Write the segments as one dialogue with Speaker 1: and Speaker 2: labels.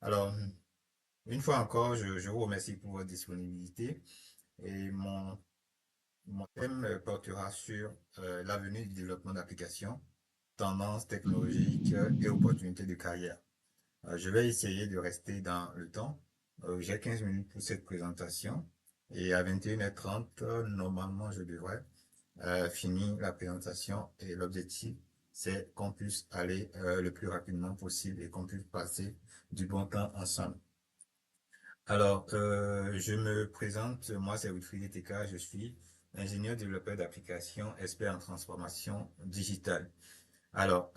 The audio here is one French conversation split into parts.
Speaker 1: Alors, une fois encore, je vous remercie pour votre disponibilité et mon thème portera sur l'avenir du développement d'applications, tendances technologiques et opportunités de carrière. Je vais essayer de rester dans le temps. J'ai 15 minutes pour cette présentation et à 21h30, normalement, je devrais finir la présentation et l'objectif, c'est qu'on puisse aller le plus rapidement possible et qu'on puisse passer du bon temps ensemble. Alors, je me présente, moi c'est Wilfried Teka, je suis ingénieur développeur d'applications, expert en transformation digitale. Alors,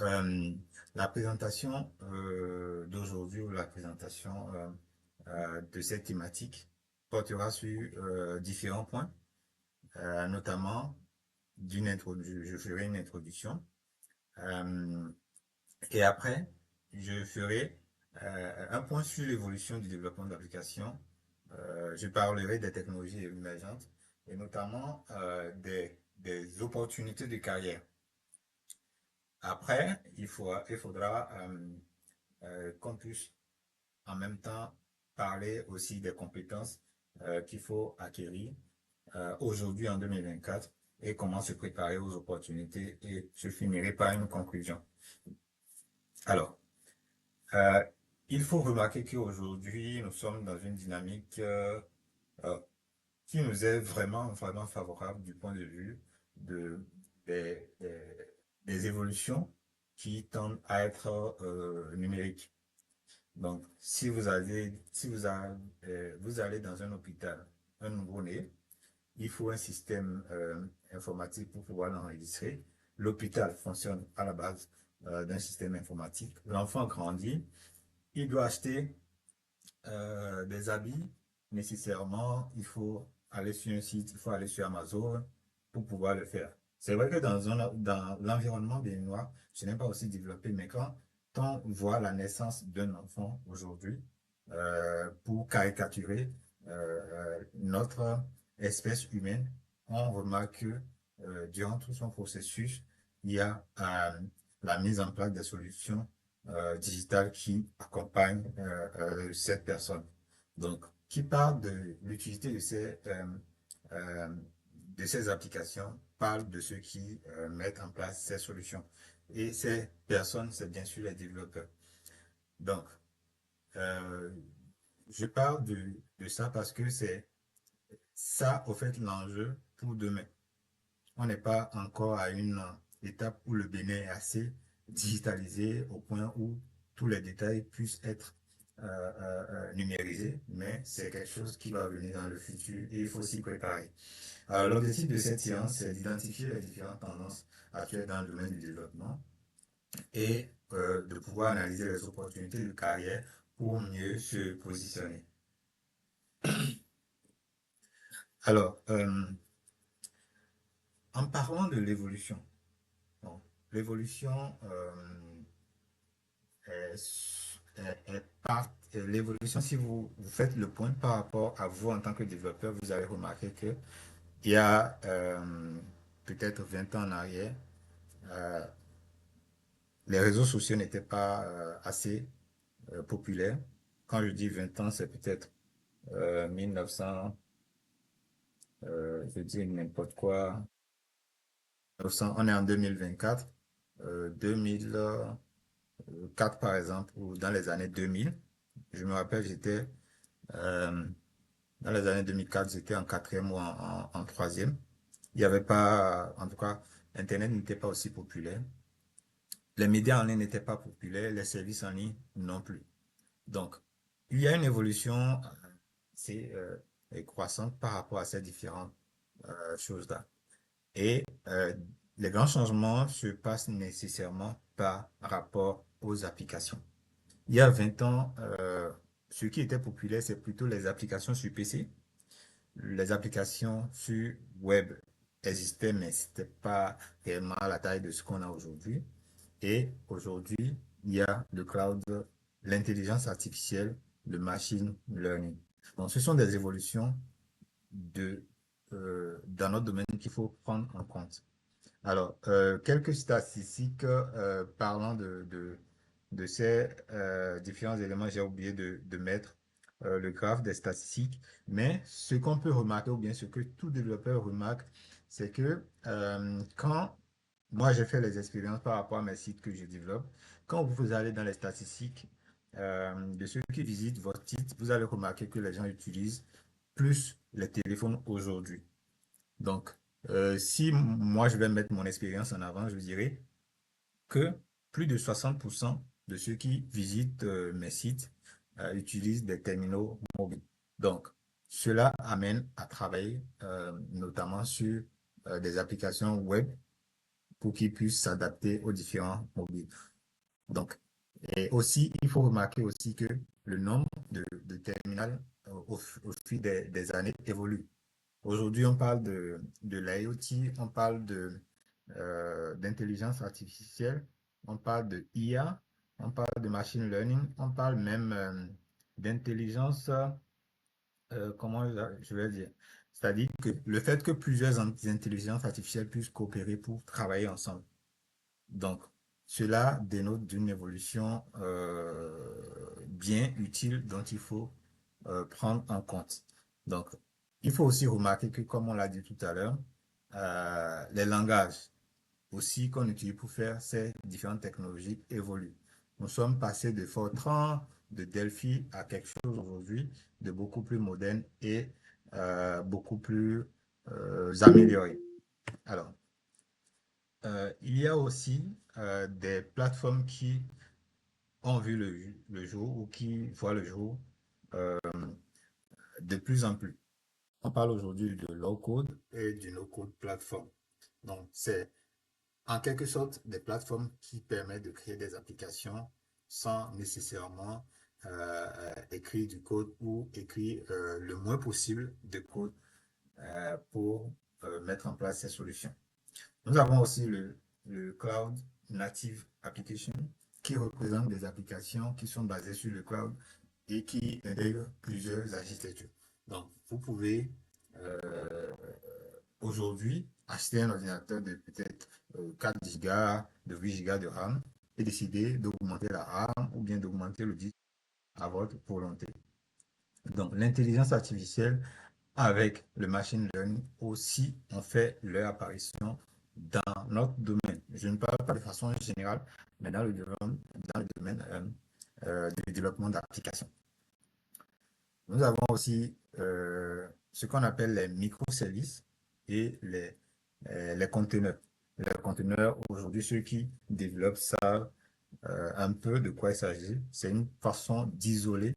Speaker 1: la présentation d'aujourd'hui ou la présentation de cette thématique portera sur différents points, notamment je ferai une introduction euh, et après, je ferai un point sur l'évolution du développement d'applications. Je parlerai des technologies émergentes et notamment des opportunités de carrière. Après, il faudra qu'on puisse en même temps parler aussi des compétences qu'il faut acquérir aujourd'hui en 2024 et comment se préparer aux opportunités et je finirai par une conclusion. Alors, Euh, il faut remarquer qu'aujourd'hui, nous sommes dans une dynamique euh, qui nous est vraiment favorable du point de vue de, des, des- des évolutions qui tendent à être numériques. Donc, si vous allez dans un hôpital, un nouveau-né, il faut un système informatique pour pouvoir l'enregistrer. L'hôpital fonctionne à la base d'un système informatique. L'enfant grandit, il doit acheter des habits, nécessairement, il faut aller sur un site, il faut aller sur Amazon pour pouvoir le faire. C'est vrai que dans l'environnement béninois, ce n'est pas aussi développé, mais quand on voit la naissance d'un enfant aujourd'hui, pour caricaturer notre espèce humaine, on remarque que durant tout son processus, il y a la mise en place des solutions digitales qui accompagnent cette personne. Donc, qui parle de l'utilité euh, de ces applications, parle de ceux qui mettent en place ces solutions. Et ces personnes, c'est bien sûr les développeurs. Donc, euh, je parle de ça parce que c'est ça, au fait, l'enjeu pour demain. On n'est pas encore à une étape où le Bénin est assez digitalisé au point où tous les détails puissent être numérisés, mais c'est quelque chose qui va venir dans le futur et il faut s'y préparer. Alors, l'objectif de cette séance, c'est d'identifier les différentes tendances actuelles dans le domaine du développement et de pouvoir analyser les opportunités de carrière pour mieux se positionner. Alors, en parlant de l'évolution, bon, l'évolution l'évolution, si vous faites le point par rapport à vous en tant que développeur, vous avez remarqué que il y a peut-être 20 ans en arrière, euh, les réseaux sociaux n'étaient pas assez populaires. Quand je dis 20 ans, c'est peut-être 1900, je dis n'importe quoi, 900, on est en 2024, 2004 par exemple, ou dans les années 2000. Je me rappelle, j'étais euh, dans les années 2004, j'étais en quatrième ou en troisième. Il n'y avait pas, en tout cas, Internet n'était pas aussi populaire. Les médias en ligne n'étaient pas populaires, les services en ligne non plus. Donc, il y a une évolution c'est, croissante par rapport à ces différentes choses-là. Et les grands changements se passent nécessairement par rapport aux applications. Il y a 20 ans, ce qui était populaire, c'est plutôt les applications sur PC. Les applications sur web existaient, mais c'était pas réellement à la taille de ce qu'on a aujourd'hui. Et aujourd'hui, il y a le cloud, l'intelligence artificielle, le machine learning. Donc, ce sont des évolutions dans notre domaine qu'il faut prendre en compte. Alors, quelques statistiques parlant de ces différents éléments, j'ai oublié de mettre le graphe des statistiques. Mais ce qu'on peut remarquer, ou bien ce que tout développeur remarque, c'est que quand moi j'ai fait les expériences par rapport à mes sites que je développe, quand vous allez dans les statistiques de ceux qui visitent votre site, vous allez remarquer que les gens utilisent plus les téléphones aujourd'hui. Donc, si moi je vais mettre mon expérience en avant, je dirais que plus de 60% de ceux qui visitent mes sites utilisent des terminaux mobiles. Donc, cela amène à travailler notamment sur des applications web pour qu'ils puissent s'adapter aux différents mobiles. Donc, et aussi, il faut remarquer aussi que le nombre de terminals au fil des années évolue. Aujourd'hui, on parle de l'IoT, on parle d'intelligence artificielle, on parle de IA, on parle de machine learning, on parle même d'intelligence, comment je vais dire, c'est-à-dire que le fait que plusieurs intelligences artificielles puissent coopérer pour travailler ensemble. Donc, cela dénote d'une évolution bien utile dont il faut prendre en compte. Donc, il faut aussi remarquer que, comme on l'a dit tout à l'heure, les langages aussi qu'on utilise pour faire ces différentes technologies évoluent. Nous sommes passés de Fortran, de Delphi à quelque chose aujourd'hui de beaucoup plus moderne et beaucoup plus amélioré. Alors, il y a aussi des plateformes qui ont vu le jour ou qui voient le jour euh, de plus en plus. On parle aujourd'hui de low-code et du no-code platform. Donc, c'est en quelque sorte des plateformes qui permettent de créer des applications sans nécessairement écrire du code ou écrire le moins possible de code pour mettre en place ces solutions. Nous avons aussi le Cloud Native Application qui représente des applications qui sont basées sur le cloud et qui intègrent plusieurs architectures. Donc, vous pouvez aujourd'hui acheter un ordinateur de peut-être 4 Go, de 8 Go de RAM et décider d'augmenter la RAM ou bien d'augmenter le disque à votre volonté. Donc, l'intelligence artificielle avec le machine learning aussi ont fait leur apparition dans notre domaine. Je ne parle pas de façon générale, mais dans le domaine du développement d'applications. Nous avons aussi ce qu'on appelle les microservices et les conteneurs. Les conteneurs, aujourd'hui, ceux qui développent savent un peu de quoi il s'agit. C'est une façon d'isoler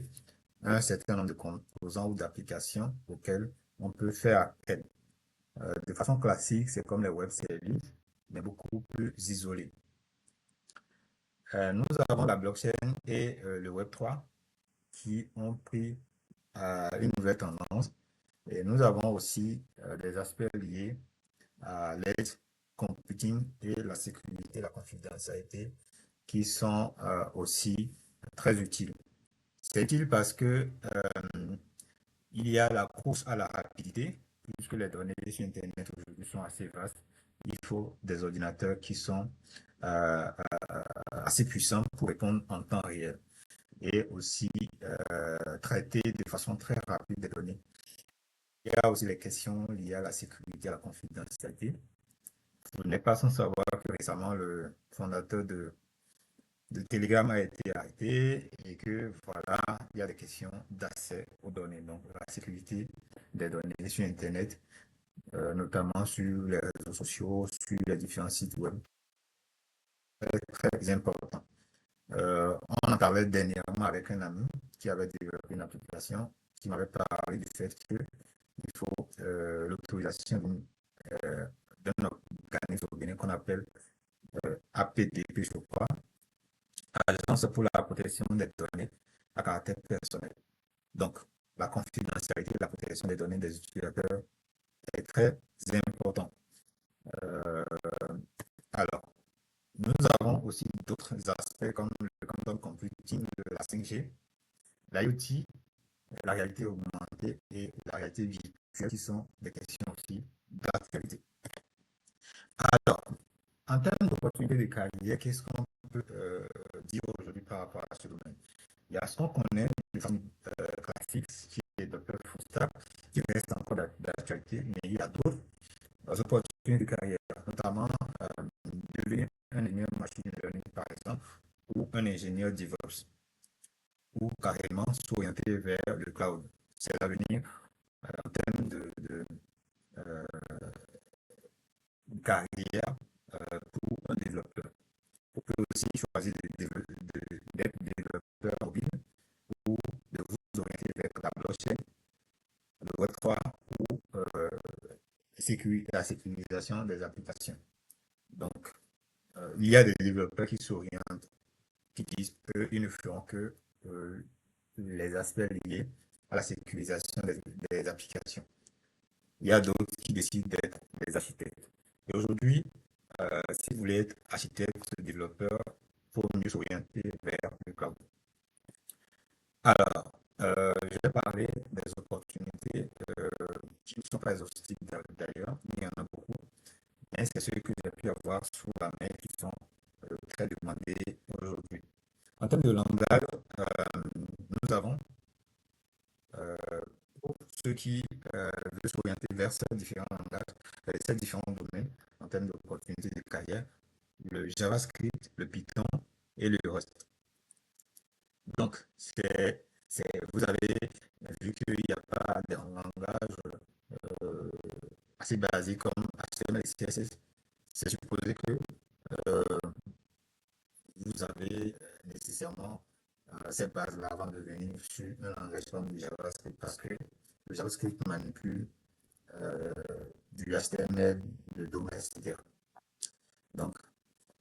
Speaker 1: un certain nombre de composants ou d'applications auxquelles on peut faire appel. De façon classique, c'est comme les web services, mais beaucoup plus isolés. Nous avons la blockchain et le Web3 qui ont pris une nouvelle tendance. Et nous avons aussi des aspects liés à l'aide computing et la sécurité, la confidentialité qui sont aussi très utiles. C'est utile parce que il y a la course à la rapidité, puisque les données sur Internet aujourd'hui sont assez vastes. Il faut des ordinateurs qui sont euh, assez puissants pour répondre en temps réel et aussi traiter de façon très rapide des données. Il y a aussi les questions liées à la sécurité, à la confidentialité. Vous n'êtes pas sans savoir que récemment, le fondateur de Telegram a été arrêté et que voilà, il y a des questions d'accès aux données. Donc, la sécurité des données sur Internet, notamment sur les réseaux sociaux, sur les différents sites web, est très important. On en parlait dernièrement avec un ami qui avait développé une application qui m'avait parlé du fait qu'il faut l'autorisation d'un organisme organique qu'on appelle APDP, je crois, Agence pour la protection des données à caractère personnel. Donc, la confidentialité et la protection des données des utilisateurs est très important. Euh, alors, nous avons aussi d'autres aspects comme le quantum computing, la 5G, l'IoT, la réalité augmentée et la réalité virtuelle qui sont des questions aussi d'actualité. Alors, En termes d'opportunités de carrière, qu'est-ce qu'on peut dire aujourd'hui par rapport à ce domaine? Il y a ce qu'on connaît, le fameux classique qui est Dr. Foustak, qui reste encore d'actualité, mais il y a d'autres opportunités de carrière, notamment devenir un ingénieur machine learning, par exemple, ou un ingénieur DevOps, ou carrément s'orienter vers le cloud. C'est l'avenir en termes euh, de carrière pour un développeur. Vous pouvez aussi choisir d'être développeur mobile ou de vous orienter vers la blockchain, le Web3 ou la sécurisation des applications. Donc, il y a des développeurs qui s'orientent, qui disent qu'ils ne feront que euh, les aspects liés à la sécurisation des applications. Il y a d'autres qui décident d'être des architectes. Et aujourd'hui, si vous voulez être architecte, développeur, il faut mieux s'orienter vers le cloud. Alors, je vais parler des opportunités qui ne sont pas exhaustives d'ailleurs, il y en a beaucoup, mais c'est ceux que j'ai pu avoir sous la main qui sont très demandés aujourd'hui. En termes de langage, nous avons, euh, pour ceux qui veulent s'orienter vers ces différents langages, ces différents domaines, en termes d'opportunités de carrière, le JavaScript, le Python et le Rust. Donc, vous avez vu qu'il n'y a pas de langage euh, assez basique comme HTML et CSS. C'est supposé que euh, vous avez nécessairement cette base-là avant de venir sur un langage comme le JavaScript parce que le JavaScript manipule euh, du HTML, de DOM, etc. Donc,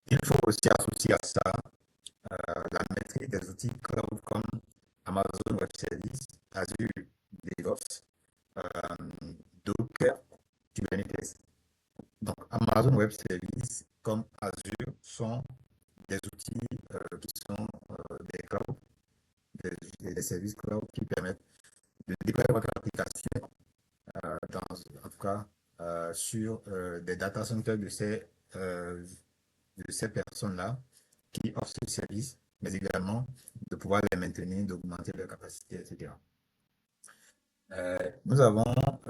Speaker 1: il faut aussi associer à ça la maîtrise des outils cloud comme Amazon Web Services, Azure DevOps, Docker, Kubernetes. Donc, Amazon Web Services comme Azure sont des outils qui sont des clouds, des services cloud qui permettent de déployer votre application, en tout cas, sur des data centers de ces personnes-là qui offrent ce service, mais également de pouvoir les maintenir, d'augmenter leur capacité, etc. Nous avons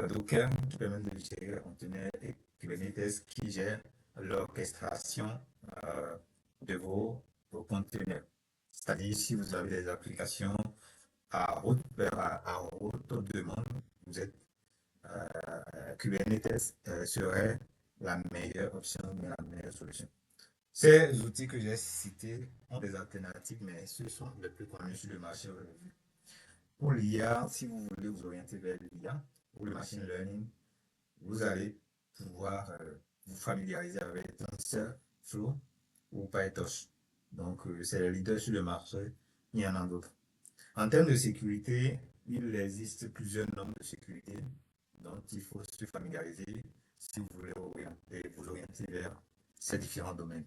Speaker 1: Docker qui permet de gérer les conteneurs et Kubernetes qui gère l'orchestration euh, de vos conteneurs. C'est-à-dire si vous avez des applications à haute demande, vous êtes Kubernetes serait la meilleure option, la meilleure solution. Ces outils que j'ai cités ont des alternatives, mais ce sont les plus connus sur le marché aujourd'hui. Pour l'IA, si vous voulez vous orienter vers l'IA ou le machine learning, vous allez pouvoir vous familiariser avec TensorFlow ou PyTorch. Donc, c'est les leaders sur le marché. Il y en a d'autres. En termes de sécurité, il existe plusieurs normes de sécurité dont il faut se familiariser si vous voulez vous orienter vers ces différents domaines.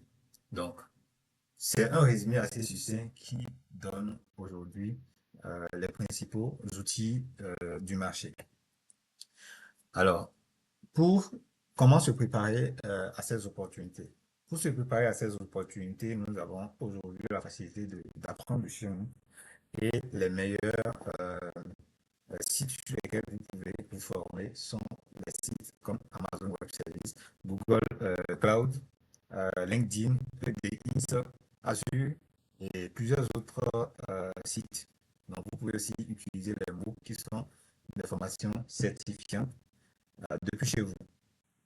Speaker 1: Donc, c'est un résumé assez succinct qui donne aujourd'hui les principaux outils du marché. Alors, pour comment se préparer à ces opportunités? Pour se préparer à ces opportunités, nous avons aujourd'hui la facilité d'apprendre sur nous et les meilleurs sites sur lesquels vous pouvez vous former sont les sites comme Amazon Web Services, Google Cloud, LinkedIn, EDX, Azure et plusieurs autres sites. Donc, vous pouvez aussi utiliser les mots qui sont des formations certifiantes depuis chez vous.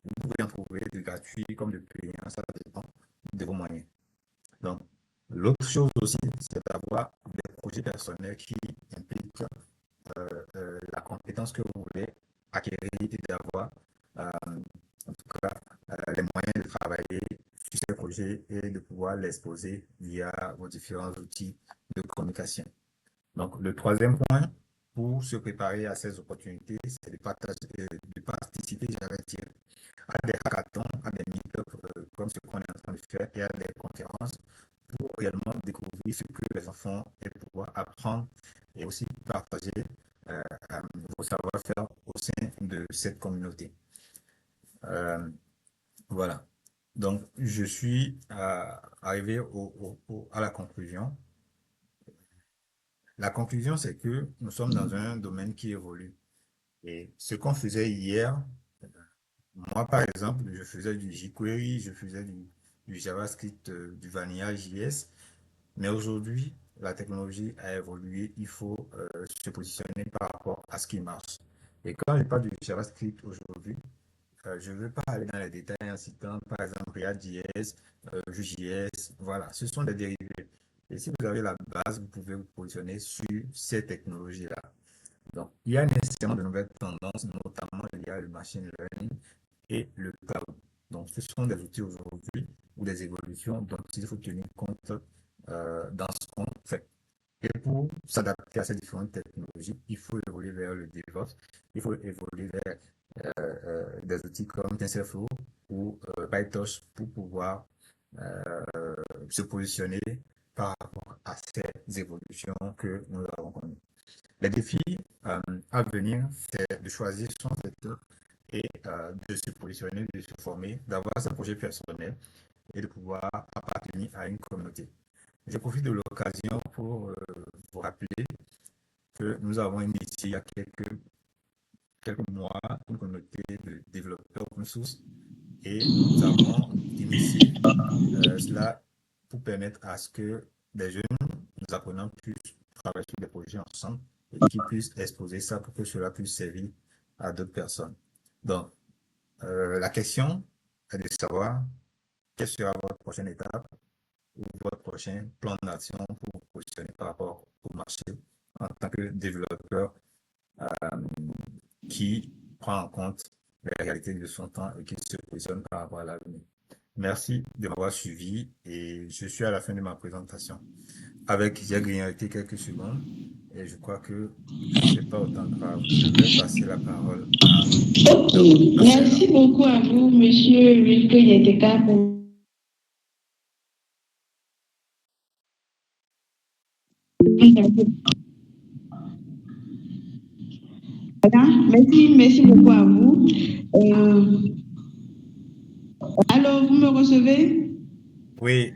Speaker 1: Vous pouvez en trouver de gratuits comme de payants, ça dépend de vos moyens. Donc, l'autre chose aussi, c'est d'avoir des projets personnels qui impliquent la compétence que vous voulez acquérir et d'avoir en tout cas les moyens de travailler sur ces projets et de pouvoir l'exposer via vos différents outils de communication. Donc, le troisième point pour se préparer à ces opportunités, c'est de participer, j'allais dire, à des hackathons, à des meet-ups comme ce qu'on est en train de faire et à des conférences pour réellement découvrir ce que les enfants et pouvoir apprendre et aussi partager euh, vos savoir-faire au sein de cette communauté. Euh, voilà. Donc, je suis arrivé à la conclusion. La conclusion, c'est que nous sommes dans un domaine qui évolue. Et ce qu'on faisait hier, moi, par exemple, je faisais du jQuery, je faisais du JavaScript, du Vanilla JS. Mais aujourd'hui, la technologie a évolué. Il faut se positionner par rapport à ce qui marche. Et quand je parle du JavaScript aujourd'hui, je ne veux pas aller dans les détails en citant, par exemple, React.js, Vue.js. Voilà, ce sont des dérivés. Et si vous avez la base, vous pouvez vous positionner sur ces technologies-là. Donc, il y a nécessairement de nouvelles tendances, notamment il y a le machine learning et le cloud. Donc, ce sont des outils aujourd'hui ou des évolutions dont il faut tenir compte dans ce qu'on fait. Et pour s'adapter à ces différentes technologies, il faut évoluer vers le DevOps, il faut évoluer vers des outils comme TensorFlow ou PyTorch pour pouvoir se positionner par rapport à ces évolutions que nous avons connues. Les défis à venir, c'est de choisir son secteur et de se positionner, de se former, d'avoir ses projets personnels et de pouvoir appartenir à une communauté. Je profite de l'occasion pour vous rappeler que nous avons initié il y a quelques mois une communauté de développeurs open source et nous avons initié cela pour permettre à ce que des jeunes, nous apprenants, puissent travailler sur des projets ensemble et qu'ils puissent exposer ça pour que cela puisse servir à d'autres personnes. Donc, la question est de savoir quelle sera votre prochaine étape ou votre prochain plan d'action pour vous positionner par rapport au marché en tant que développeur qui prend en compte les réalités de son temps et qui se positionne par rapport à l'avenir. Merci de m'avoir suivi et je suis à la fin de ma présentation. J'ai grignoté quelques secondes et je crois que c'est pas autant grave. Je vais passer la parole à
Speaker 2: Ok, merci beaucoup à vous, Monsieur Wilke Yeteka, pour voilà. Merci beaucoup à vous. Alors, vous me recevez?
Speaker 1: Oui,